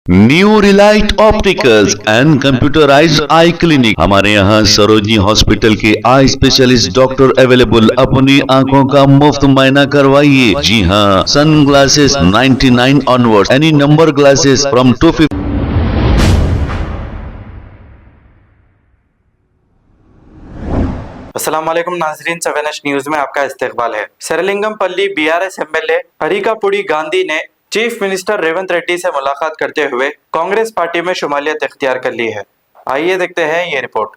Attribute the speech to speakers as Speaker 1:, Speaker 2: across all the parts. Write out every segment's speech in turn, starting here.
Speaker 1: New Relight opticals and computerised I clinic. हमारे यहाँ Sarojini hospital के आई स्पेशलिस्ट डॉक्टर अवेलेबल। अपनी आंखों का मुफ्त मुआयना करवाइए। जी हाँ, sun glasses 99 onward, any number glasses from 250।
Speaker 2: अस्सलामुअलैकुम नाज़रीन, 7H न्यूज में आपका इस्तकबाल है। सेरलिंगमपल्ली बीआरएस एमएलए अरिकापुड़ी गांधी ने चीफ मिनिस्टर रेवंत रेड्डी से मुलाकात करते हुए कांग्रेस पार्टी में शुमालियत इख्तियार कर ली है। आइए देखते हैं ये report.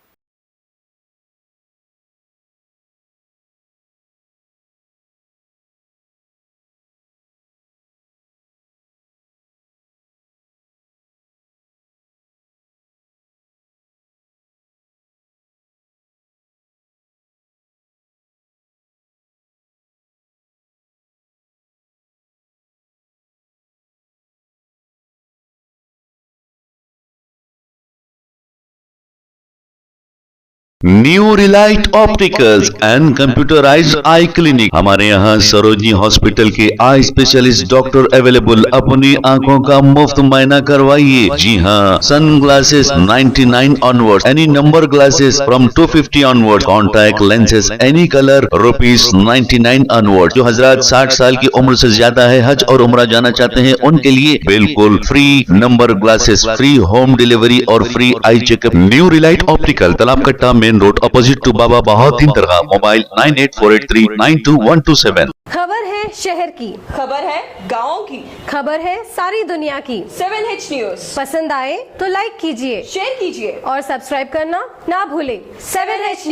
Speaker 1: New Relight opticals and computerised I clinic. हमारे यहाँ सरोजनी हॉस्पिटल के आई स्पेशलिस्ट डॉक्टर अवेलेबल। अपनी आंखों का मुफ्त मुआयना करवाइए। जी हाँ, sun glasses 99 onward, any number glasses from 250 onward, contact lenses any colour ₹99 onward. जो हजरात 60 साल की उम्र से ज्यादा है, हज और उम्रा जाना चाहते हैं, उनके लिए बिल्कुल free number glasses, free home delivery और free eye checkup. New relight optical, Talab Katta, main road, opposite to Baba Bahauddin दरगाह। मोबाइल 9848392127।
Speaker 3: खबर है शहर की,
Speaker 4: खबर है गाँव की,
Speaker 3: खबर है सारी दुनिया की।
Speaker 4: 7H न्यूज
Speaker 3: पसंद आए तो लाइक कीजिए,
Speaker 4: शेयर कीजिए
Speaker 3: और सब्सक्राइब करना ना भूलें।
Speaker 4: 7H news.